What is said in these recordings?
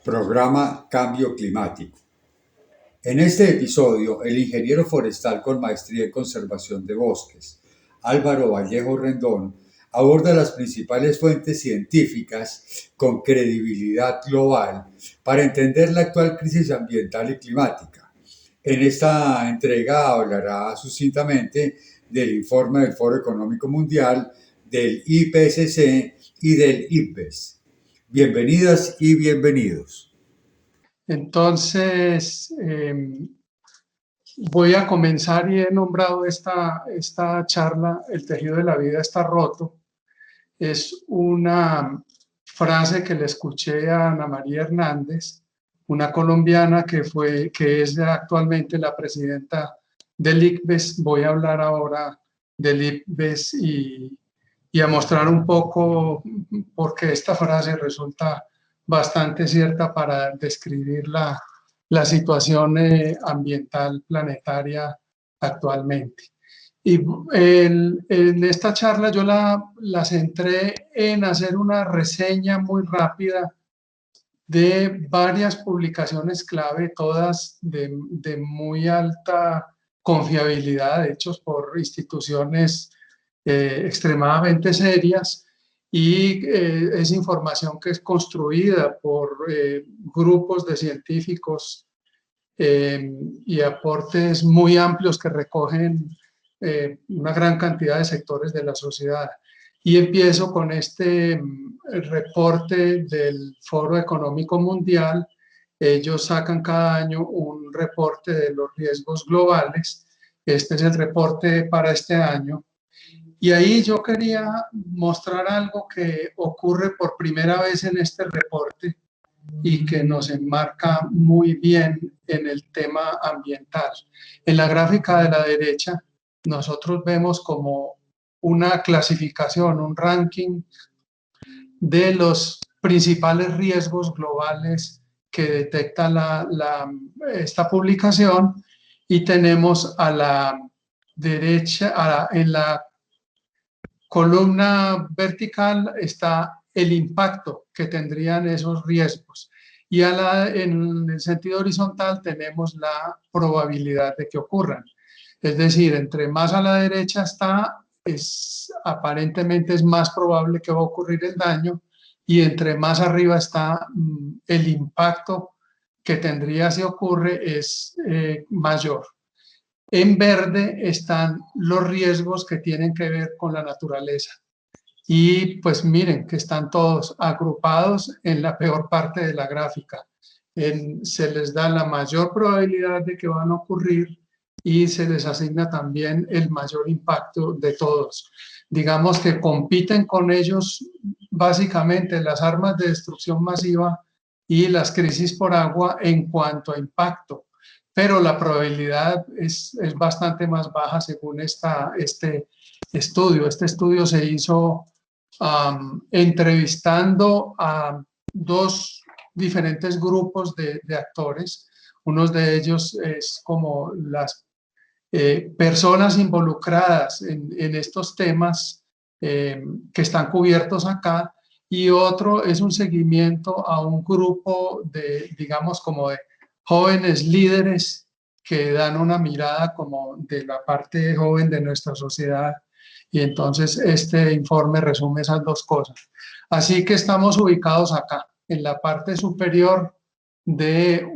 Programa Cambio Climático. En este episodio, el ingeniero forestal con maestría en conservación de bosques, Álvaro Vallejo Rendón, aborda las principales fuentes científicas con credibilidad global para entender la actual crisis ambiental y climática. En esta entrega hablará sucintamente del informe del Foro Económico Mundial, del IPCC y del IPBES. Bienvenidas y bienvenidos. Entonces, voy a comenzar y he nombrado esta charla, El tejido de la vida está roto. Es una frase que le escuché a Ana María Hernández, una colombiana que es actualmente la presidenta del ICBES. Voy a hablar ahora del ICBES y a mostrar un poco por qué esta frase resulta bastante cierta para describir la situación ambiental planetaria actualmente. Y en esta charla yo la centré en hacer una reseña muy rápida de varias publicaciones clave, todas de muy alta confiabilidad, hechos por instituciones extremadamente serias, y es información que es construida por grupos de científicos y aportes muy amplios que recogen una gran cantidad de sectores de la sociedad. Y empiezo con este reporte del Foro Económico Mundial. Ellos sacan cada año un reporte de los riesgos globales. Este es el reporte para este año. Y ahí yo quería mostrar algo que ocurre por primera vez en este reporte y que nos enmarca muy bien en el tema ambiental. En la gráfica de la derecha, nosotros vemos como una clasificación, un ranking de los principales riesgos globales que detecta esta publicación, y tenemos a la derecha, en la columna vertical está el impacto que tendrían esos riesgos, y en el sentido horizontal tenemos la probabilidad de que ocurran. Es decir, entre más a la derecha está, aparentemente es más probable que va a ocurrir el daño, y entre más arriba está, el impacto que tendría si ocurre es mayor. En verde están los riesgos que tienen que ver con la naturaleza. Y pues miren que están todos agrupados en la peor parte de la gráfica. Se les da la mayor probabilidad de que van a ocurrir y se les asigna también el mayor impacto de todos. Digamos que compiten con ellos básicamente las armas de destrucción masiva y las crisis por agua en cuanto a impacto, pero la probabilidad es bastante más baja según este estudio. Este estudio se hizo entrevistando a dos diferentes grupos de actores. Uno de ellos es como las personas involucradas en estos temas que están cubiertos acá, y otro es un seguimiento a un grupo de, digamos, como de jóvenes líderes que dan una mirada como de la parte joven de nuestra sociedad. Y entonces este informe resume esas dos cosas. Así que estamos ubicados acá, en la parte superior del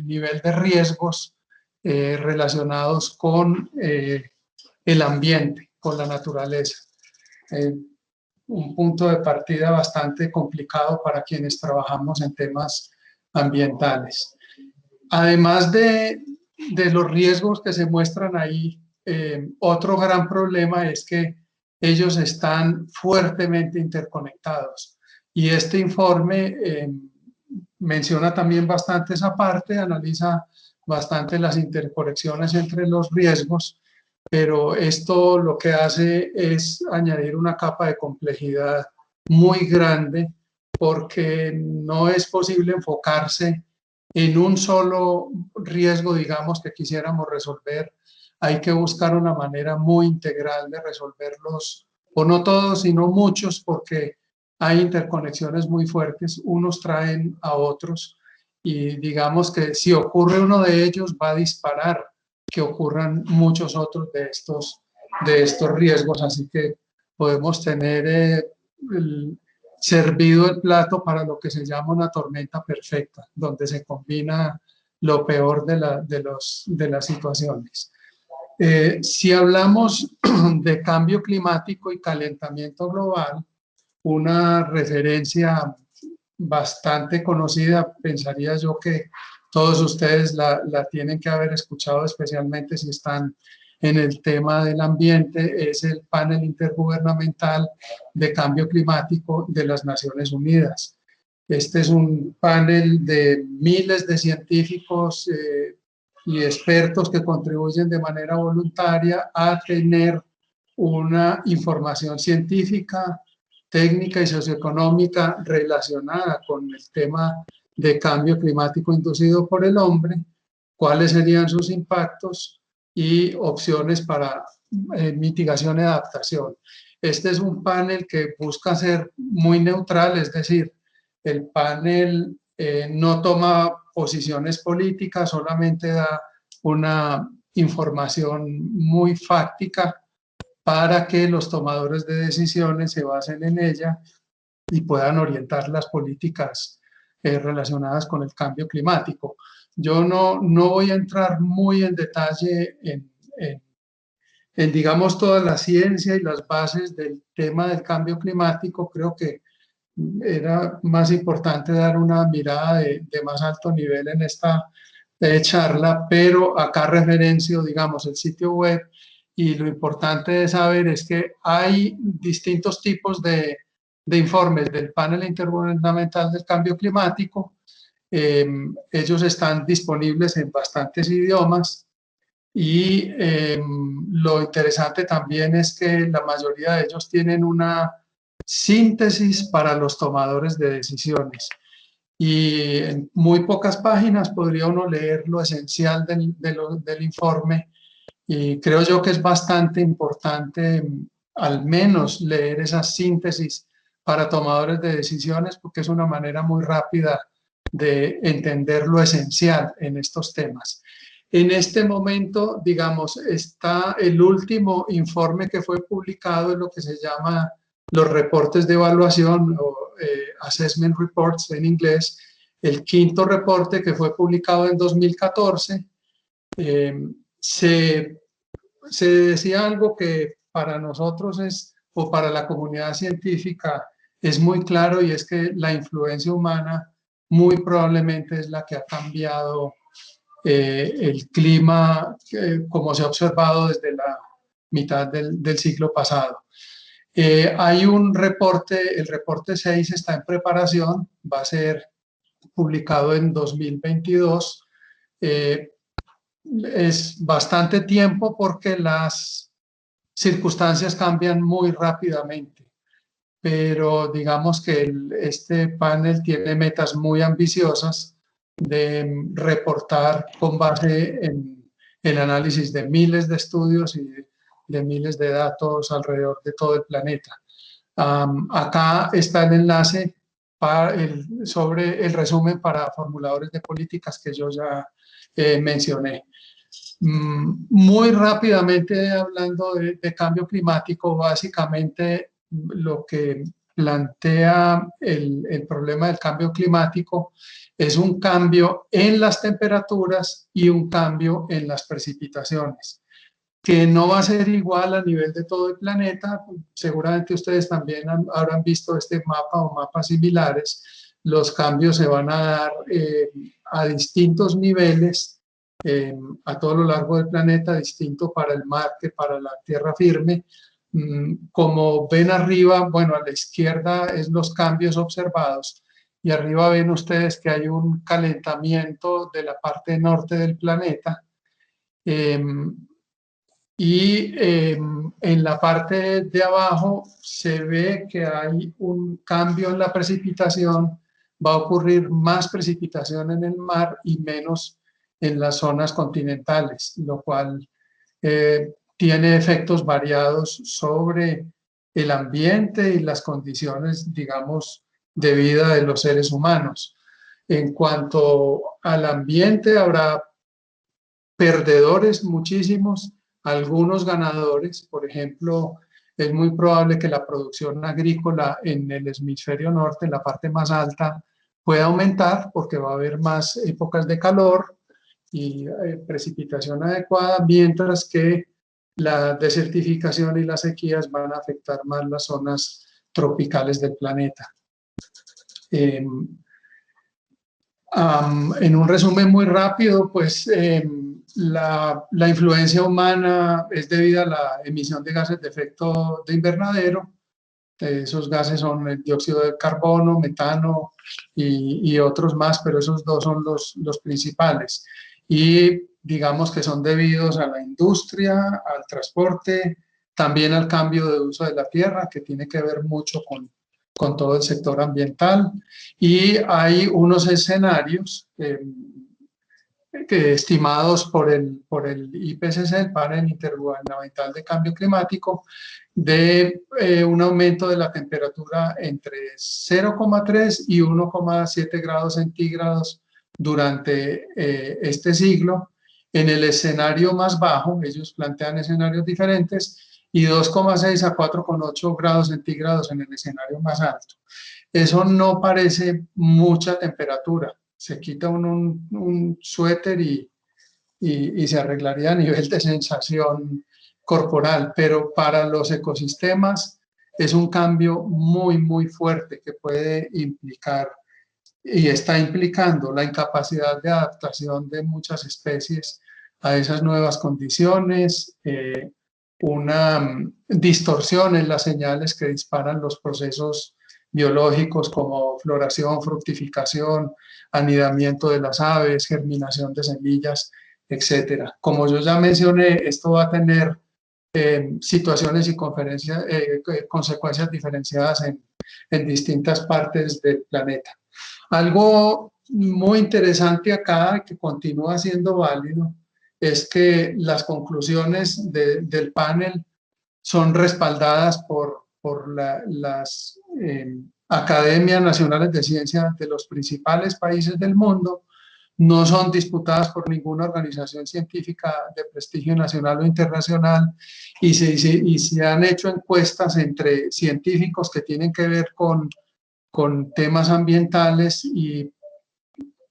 nivel de riesgos relacionados con el ambiente, con la naturaleza. Un punto de partida bastante complicado para quienes trabajamos en temas ambientales. Además de los riesgos que se muestran ahí, otro gran problema es que ellos están fuertemente interconectados. Y este informe menciona también bastante esa parte, analiza bastante las interconexiones entre los riesgos, pero esto lo que hace es añadir una capa de complejidad muy grande, porque no es posible enfocarse en un solo riesgo, digamos, que quisiéramos resolver. Hay que buscar una manera muy integral de resolverlos, o no todos, sino muchos, porque hay interconexiones muy fuertes, unos traen a otros y digamos que si ocurre uno de ellos va a disparar que ocurran muchos otros de estos riesgos, así que podemos tener servido el plato para lo que se llama una tormenta perfecta, donde se combina lo peor de las situaciones. Si hablamos de cambio climático y calentamiento global, una referencia bastante conocida, pensaría yo que todos ustedes la tienen que haber escuchado, especialmente si están en el tema del ambiente, es el panel intergubernamental de cambio climático de las Naciones Unidas. Este es un panel de miles de científicos y expertos que contribuyen de manera voluntaria a tener una información científica, técnica y socioeconómica relacionada con el tema de cambio climático inducido por el hombre, cuáles serían sus impactos y opciones para mitigación y adaptación. Este es un panel que busca ser muy neutral, es decir, el panel no toma posiciones políticas, solamente da una información muy fáctica para que los tomadores de decisiones se basen en ella y puedan orientar las políticas relacionadas con el cambio climático. Yo no voy a entrar muy en detalle en, digamos, toda la ciencia y las bases del tema del cambio climático. Creo que era más importante dar una mirada de más alto nivel en esta charla, pero acá referencio, digamos, el sitio web y lo importante de saber es que hay distintos tipos de informes del panel intergubernamental del cambio climático. Ellos están disponibles en bastantes idiomas y lo interesante también es que la mayoría de ellos tienen una síntesis para los tomadores de decisiones. Y en muy pocas páginas podría uno leer lo esencial del informe y creo yo que es bastante importante al menos leer esa síntesis para tomadores de decisiones porque es una manera muy rápida de entender lo esencial en estos temas. En este momento, digamos, está el último informe que fue publicado en lo que se llama los reportes de evaluación o assessment reports en inglés, el quinto reporte que fue publicado en 2014. Se decía algo que para nosotros es, o para la comunidad científica, es muy claro y es que la influencia humana muy probablemente es la que ha cambiado el clima como se ha observado desde la mitad del siglo pasado. Hay un reporte, el reporte 6 está en preparación, va a ser publicado en 2022. Es bastante tiempo porque las circunstancias cambian muy rápidamente, pero digamos que este panel tiene metas muy ambiciosas de reportar con base en el análisis de miles de estudios y de miles de datos alrededor de todo el planeta. Acá está el enlace sobre el resumen para formuladores de políticas que yo ya mencioné. Muy rápidamente hablando de cambio climático, básicamente lo que plantea el problema del cambio climático es un cambio en las temperaturas y un cambio en las precipitaciones, que no va a ser igual a nivel de todo el planeta. Seguramente ustedes también habrán visto este mapa o mapas similares. Los cambios se van a dar a distintos niveles a todo lo largo del planeta, distinto para el mar que para la tierra firme. Como ven arriba, bueno, a la izquierda es los cambios observados y arriba ven ustedes que hay un calentamiento de la parte norte del planeta. En la parte de abajo se ve que hay un cambio en la precipitación, va a ocurrir más precipitación en el mar y menos en las zonas continentales, lo cual tiene efectos variados sobre el ambiente y las condiciones, digamos, de vida de los seres humanos. En cuanto al ambiente, habrá perdedores muchísimos, algunos ganadores. Por ejemplo, es muy probable que la producción agrícola en el hemisferio norte, en la parte más alta, pueda aumentar porque va a haber más épocas de calor y precipitación adecuada, mientras que la desertificación y las sequías van a afectar más las zonas tropicales del planeta. En un resumen muy rápido, pues la influencia humana es debida a la emisión de gases de efecto de invernadero. Esos gases son el dióxido de carbono, metano y otros más, pero esos dos son los principales. Y digamos que son debidos a la industria, al transporte, también al cambio de uso de la tierra, que tiene que ver mucho con todo el sector ambiental. Y hay unos escenarios estimados por el IPCC, el Panel Intergubernamental de Cambio Climático, de un aumento de la temperatura entre 0,3 y 1,7 grados centígrados durante este siglo. En el escenario más bajo, ellos plantean escenarios diferentes, y 2,6 a 4,8 grados centígrados en el escenario más alto. Eso no parece mucha temperatura. Se quita un suéter y se arreglaría a nivel de sensación corporal, pero para los ecosistemas es un cambio muy, muy fuerte que puede implicar y está implicando la incapacidad de adaptación de muchas especies a esas nuevas condiciones, una distorsión en las señales que disparan los procesos biológicos como floración, fructificación, anidamiento de las aves, germinación de semillas, etcétera. Como yo ya mencioné, esto va a tener situaciones y consecuencias diferenciadas en distintas partes del planeta. Algo muy interesante acá, que continúa siendo válido, es que las conclusiones del panel son respaldadas por las academias nacionales de ciencia de los principales países del mundo, no son disputadas por ninguna organización científica de prestigio nacional o internacional, y se han hecho encuestas entre científicos que tienen que ver con temas ambientales, y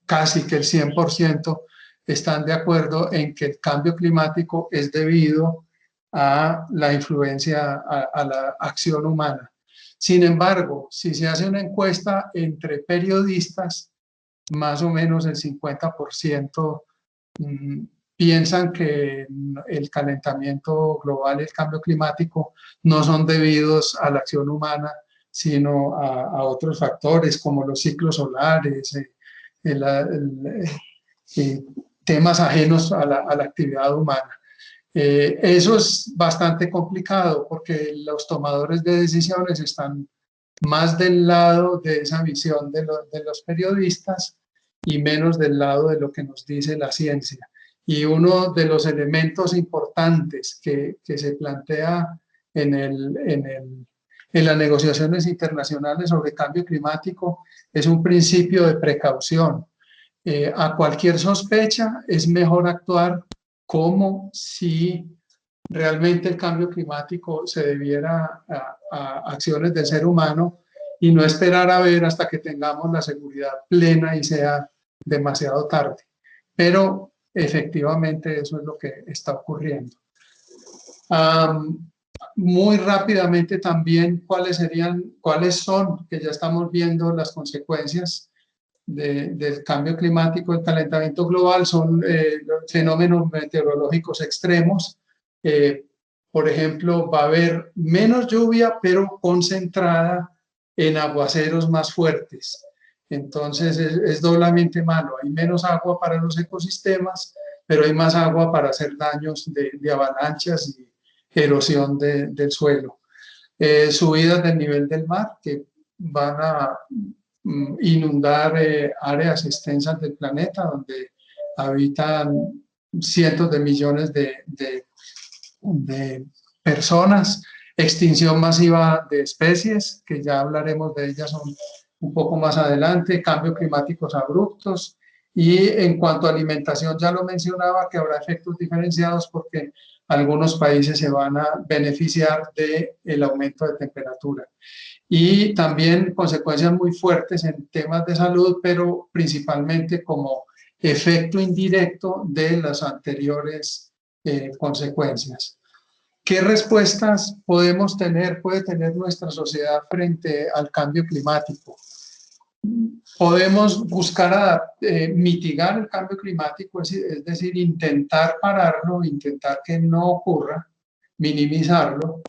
casi que el 100% están de acuerdo en que el cambio climático es debido a la influencia, a la acción humana. Sin embargo, si se hace una encuesta entre periodistas, más o menos el 50% piensan que el calentamiento global y el cambio climático no son debidos a la acción humana, sino a otros factores como los ciclos solares, temas ajenos a la actividad humana. Eso es bastante complicado porque los tomadores de decisiones están más del lado de esa visión de los periodistas y menos del lado de lo que nos dice la ciencia. Y uno de los elementos importantes que se plantea en las negociaciones internacionales sobre cambio climático es un principio de precaución. A cualquier sospecha es mejor actuar como si realmente el cambio climático se debiera a acciones del ser humano, y no esperar a ver hasta que tengamos la seguridad plena y sea demasiado tarde. Pero efectivamente eso es lo que está ocurriendo. Muy rápidamente también, cuáles son, que ya estamos viendo las consecuencias del cambio climático, el calentamiento global, son fenómenos meteorológicos extremos. Por ejemplo, va a haber menos lluvia, pero concentrada en aguaceros más fuertes. Entonces es doblemente malo. Hay menos agua para los ecosistemas, pero hay más agua para hacer daños de avalanchas y erosión del suelo. Subidas del nivel del mar que van a inundar áreas extensas del planeta donde habitan cientos de millones de personas. extinción masiva de especies, que ya hablaremos de ellas un poco más adelante, cambios climáticos abruptos, y en cuanto a alimentación ya lo mencionaba, que habrá efectos diferenciados porque algunos países se van a beneficiar del aumento de temperatura. Y también consecuencias muy fuertes en temas de salud, pero principalmente como efecto indirecto de las anteriores consecuencias. ¿Qué respuestas podemos tener, puede tener nuestra sociedad frente al cambio climático? Podemos buscar mitigar el cambio climático, es decir, intentar pararlo, intentar que no ocurra, minimizarlo.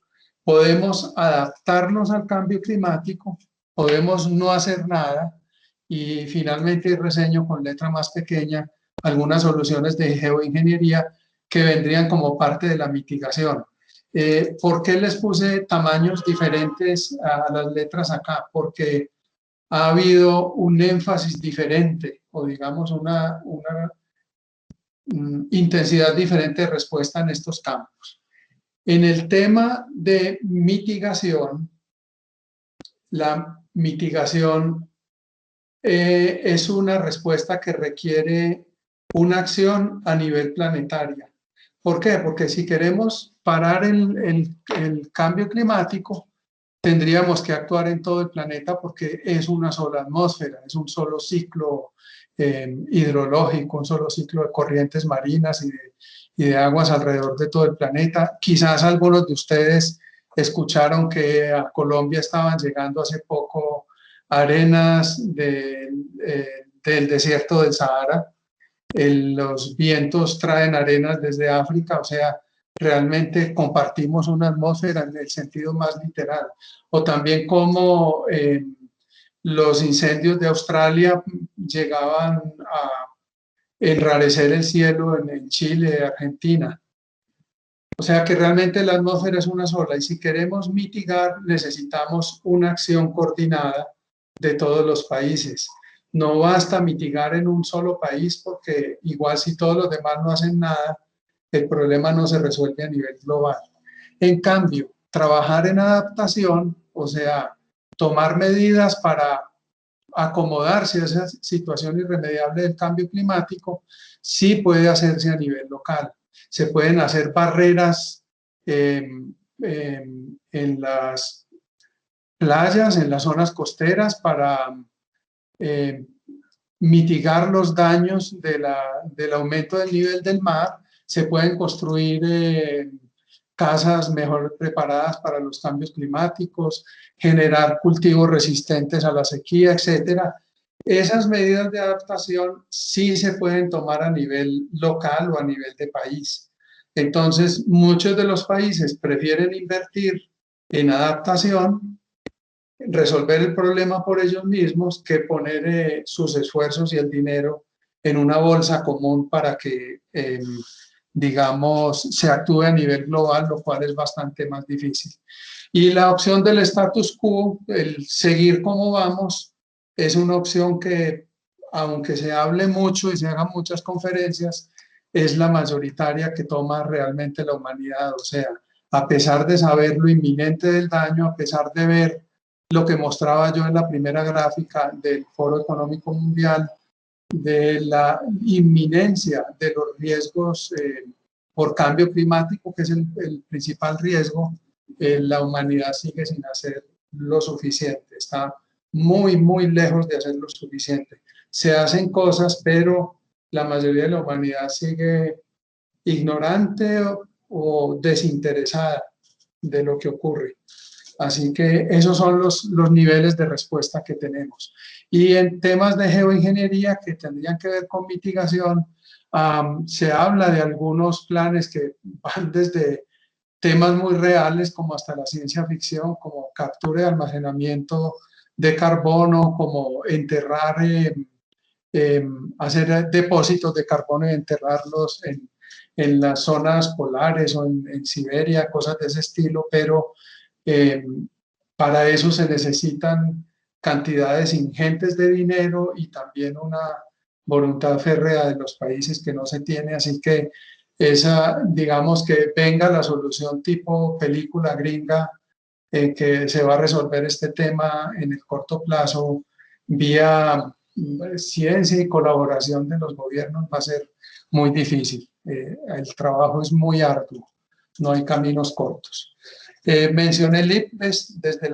Podemos adaptarnos al cambio climático, podemos no hacer nada y finalmente reseño con letra más pequeña algunas soluciones de geoingeniería que vendrían como parte de la mitigación. ¿Por qué les puse tamaños diferentes a las letras acá? Porque ha habido un énfasis diferente o digamos una intensidad diferente de respuesta en estos campos. En el tema de mitigación, la mitigación es una respuesta que requiere una acción a nivel planetaria. ¿Por qué? Porque si queremos parar el cambio climático, tendríamos que actuar en todo el planeta porque es una sola atmósfera, es un solo ciclo hidrológico, un solo ciclo de corrientes marinas y de aguas alrededor de todo el planeta. Quizás algunos de ustedes escucharon que a Colombia estaban llegando hace poco arenas del desierto del Sahara. Los vientos traen arenas desde África, o sea, realmente compartimos una atmósfera en el sentido más literal. O también como los incendios de Australia llegaban a enrarecer el cielo en Chile, Argentina. O sea que realmente la atmósfera es una sola y si queremos mitigar necesitamos una acción coordinada de todos los países. No basta mitigar en un solo país porque igual si todos los demás no hacen nada, el problema no se resuelve a nivel global. En cambio, trabajar en adaptación, o sea, tomar medidas para acomodarse a esa situación irremediable del cambio climático, sí puede hacerse a nivel local. Se pueden hacer barreras en las playas, en las zonas costeras para mitigar los daños del aumento del nivel del mar. Se pueden construir casas mejor preparadas para los cambios climáticos, generar cultivos resistentes a la sequía, etcétera. Esas medidas de adaptación sí se pueden tomar a nivel local o a nivel de país. Entonces, muchos de los países prefieren invertir en adaptación, resolver el problema por ellos mismos, que poner sus esfuerzos y el dinero en una bolsa común para que, digamos, se actúe a nivel global, lo cual es bastante más difícil. Y la opción del status quo, el seguir como vamos, es una opción que, aunque se hable mucho y se hagan muchas conferencias, es la mayoritaria que toma realmente la humanidad. O sea, a pesar de saber lo inminente del daño, a pesar de ver lo que mostraba yo en la primera gráfica del Foro Económico Mundial, de la inminencia de los riesgos por cambio climático, que es el principal riesgo, la humanidad sigue sin hacer lo suficiente, está muy, muy lejos de hacer lo suficiente. Se hacen cosas, pero la mayoría de la humanidad sigue ignorante o desinteresada de lo que ocurre. Así que esos son los niveles de respuesta que tenemos. Y en temas de geoingeniería que tendrían que ver con mitigación, se habla de algunos planes que van desde temas muy reales como hasta la ciencia ficción, como captura y almacenamiento de carbono, como enterrar, hacer depósitos de carbono y enterrarlos en las zonas polares o en Siberia, cosas de ese estilo, pero para eso se necesitan cantidades ingentes de dinero y también una voluntad férrea de los países que no se tiene, así que esa, digamos que venga la solución tipo película gringa que se va a resolver este tema en el corto plazo vía ciencia y colaboración de los gobiernos va a ser muy difícil. El trabajo es muy arduo, no hay caminos cortos. Mencioné el IPBES desde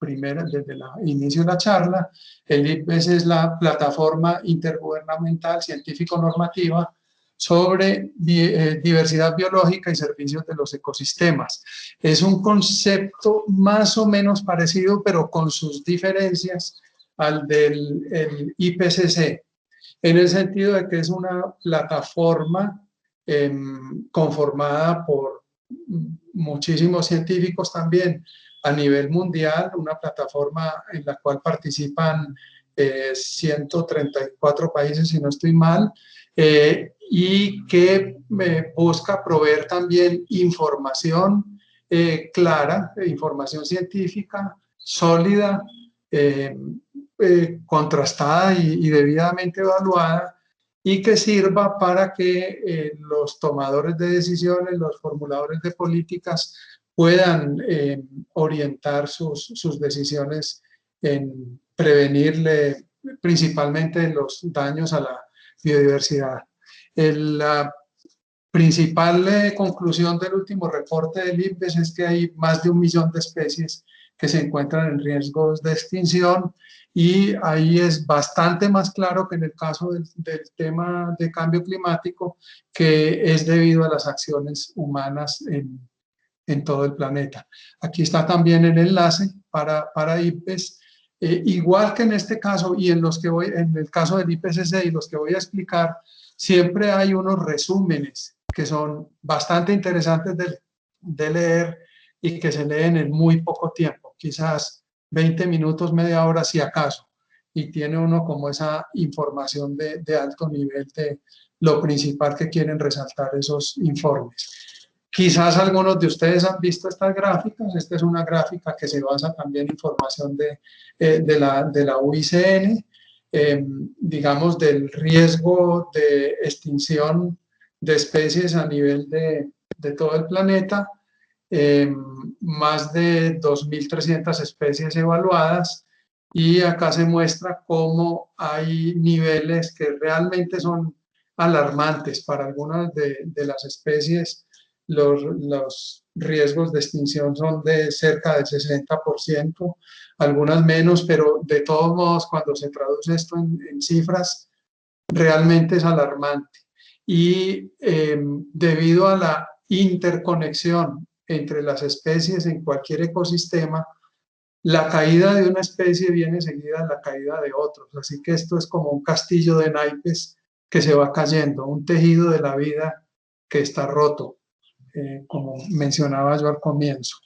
desde el inicio de la charla. El IPBES es la plataforma intergubernamental científico-normativa sobre diversidad biológica y servicios de los ecosistemas. Es un concepto más o menos parecido, pero con sus diferencias al del IPCC, en el sentido de que es una plataforma conformada por muchísimos científicos también a nivel mundial, una plataforma en la cual participan 134 países, si no estoy mal, y que busca proveer también información clara, información científica, sólida, contrastada y debidamente evaluada, y que sirva para que los tomadores de decisiones, los formuladores de políticas puedan orientar sus decisiones en prevenirle principalmente los daños a la biodiversidad. La principal conclusión del último reporte del IPBES es que hay más de 1 millón de especies que se encuentran en riesgos de extinción, y ahí es bastante más claro que en el caso del tema de cambio climático, que es debido a las acciones humanas en todo el planeta. Aquí está también el enlace para IPBES. Igual que en este caso y en el caso del IPCC y los que voy a explicar, siempre hay unos resúmenes que son bastante interesantes de leer y que se leen en muy poco tiempo, quizás 20 minutos, media hora si acaso, y tiene uno como esa información de alto nivel de lo principal que quieren resaltar esos informes. Quizás algunos de ustedes han visto estas gráficas. Esta es una gráfica que se basa también en información de la UICN, digamos, del riesgo de extinción de especies a nivel de todo el planeta. Más de 2.300 especies evaluadas, y acá se muestra cómo hay niveles que realmente son alarmantes. Para algunas de las especies los riesgos de extinción son de cerca del 60%, algunas menos, pero de todos modos cuando se traduce esto en cifras realmente es alarmante. Y debido a la interconexión entre las especies en cualquier ecosistema, la caída de una especie viene seguida de la caída de otros. Así que esto es como un castillo de naipes que se va cayendo, un tejido de la vida que está roto, como mencionaba yo al comienzo.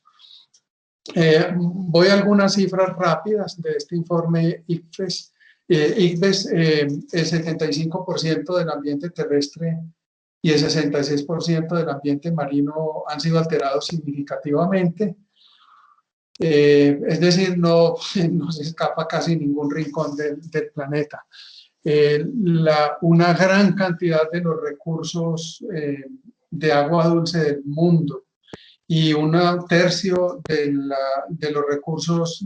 Voy a algunas cifras rápidas de este informe IPBES. IPBES, el 75% del ambiente terrestre y el 66% del ambiente marino han sido alterados significativamente. Es decir, no se escapa casi ningún rincón del planeta. Una gran cantidad de los recursos de agua dulce del mundo y un tercio de los recursos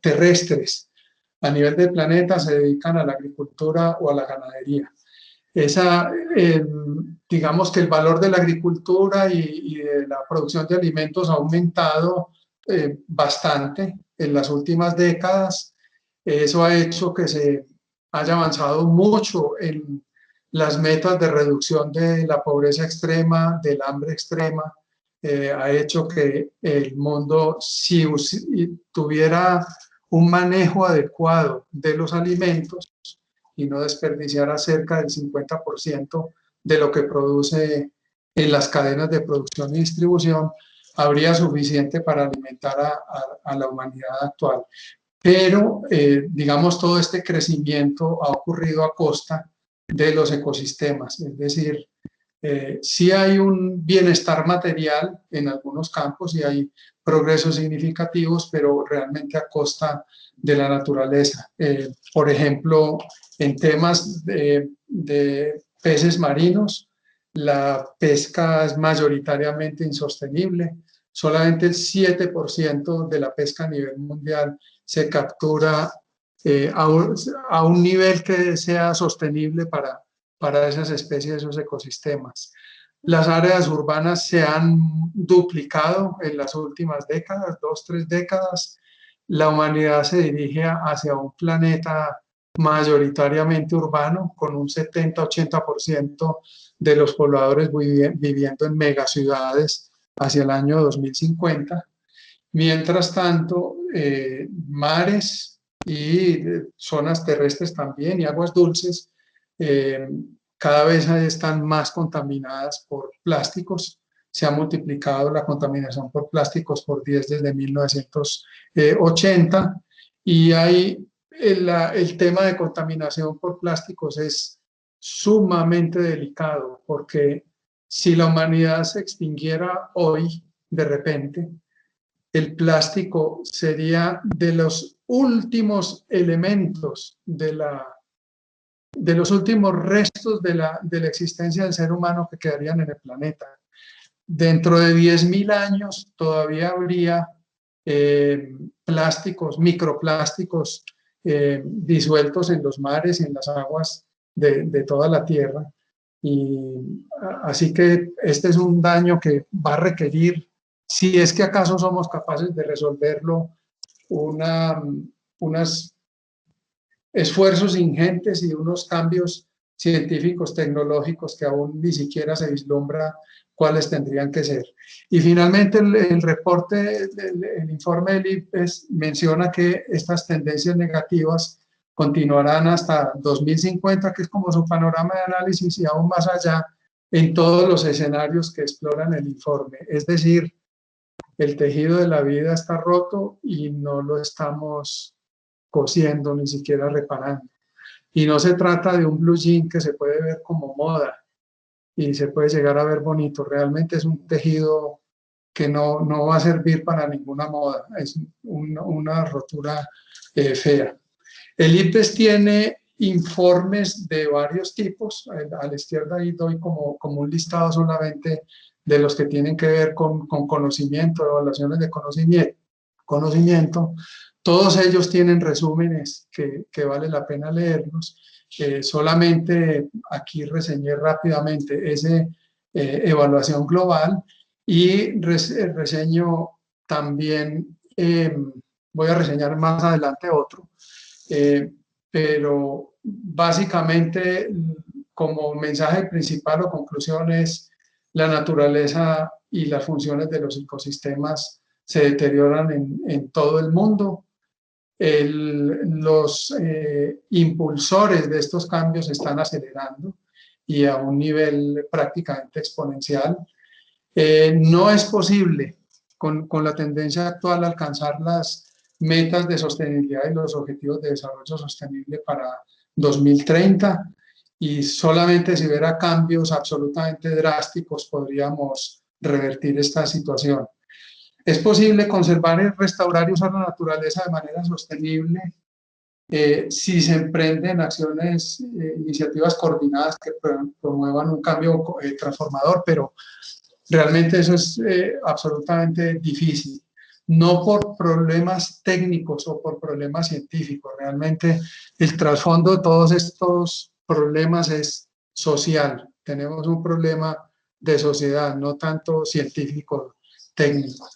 terrestres a nivel del planeta se dedican a la agricultura o a la ganadería. Digamos que el valor de la agricultura y de la producción de alimentos ha aumentado bastante en las últimas décadas. Eso ha hecho que se haya avanzado mucho en las metas de reducción de la pobreza extrema, del hambre extrema. Ha hecho que el mundo, si tuviera un manejo adecuado de los alimentos y no desperdiciara cerca del 50% de lo que produce en las cadenas de producción y distribución, habría suficiente para alimentar a la humanidad actual. Pero, digamos, todo este crecimiento ha ocurrido a costa de los ecosistemas, es decir, sí hay un bienestar material en algunos campos y hay progresos significativos, pero realmente a costa de la naturaleza. Por ejemplo, en temas de peces marinos, La pesca es mayoritariamente insostenible. Solamente el 7% de la pesca a nivel mundial se captura a un nivel que sea sostenible para esas especies, esos ecosistemas. Las áreas urbanas se han duplicado en las últimas décadas, 2, 3 décadas. La humanidad se dirige hacia un planeta mayoritariamente urbano, con un 70-80% de los pobladores viviendo en megaciudades hacia el año 2050. Mientras tanto, mares y zonas terrestres también y aguas dulces cada vez están más contaminadas por plásticos. Se ha multiplicado la contaminación por plásticos por 10 desde 1980 y hay el tema de contaminación por plásticos es sumamente delicado porque si la humanidad se extinguiera hoy de repente, el plástico sería de los últimos elementos de los últimos restos de la existencia del ser humano que quedarían en el planeta. Dentro de 10.000 años todavía habría plásticos, microplásticos disueltos en los mares y en las aguas de toda la Tierra. Y así que este es un daño que va a requerir, si es que acaso somos capaces de resolverlo, unos esfuerzos ingentes y unos cambios científicos, tecnológicos que aún ni siquiera se vislumbra cuáles tendrían que ser. Y finalmente el reporte, el informe del IPBES menciona que estas tendencias negativas continuarán hasta 2050, que es como su panorama de análisis, y aún más allá en todos los escenarios que exploran el informe. Es decir, el tejido de la vida está roto y no lo estamos cosiendo, ni siquiera reparando. Y no se trata de un blue jean que se puede ver como moda y se puede llegar a ver bonito. Realmente es un tejido que no va a servir para ninguna moda. Es una rotura fea. El IPBES tiene informes de varios tipos. A la izquierda ahí doy como un listado solamente de los que tienen que ver con conocimiento, evaluaciones de conocimiento. Todos ellos tienen resúmenes que vale la pena leerlos. Solamente aquí reseñé rápidamente esa evaluación global y reseño también, voy a reseñar más adelante otro, pero básicamente como mensaje principal o conclusión es la naturaleza y las funciones de los ecosistemas se deterioran en todo el mundo. Los impulsores de estos cambios se están acelerando y a un nivel prácticamente exponencial. No es posible con la tendencia actual alcanzar las metas de sostenibilidad y los objetivos de desarrollo sostenible para 2030 y solamente si hubiera cambios absolutamente drásticos podríamos revertir esta situación. Es posible conservar, restaurar y usar la naturaleza de manera sostenible si se emprenden acciones, iniciativas coordinadas que promuevan un cambio transformador, pero realmente eso es absolutamente difícil. No por problemas técnicos o por problemas científicos. Realmente el trasfondo de todos estos problemas es social. Tenemos un problema de sociedad, no tanto científico técnico.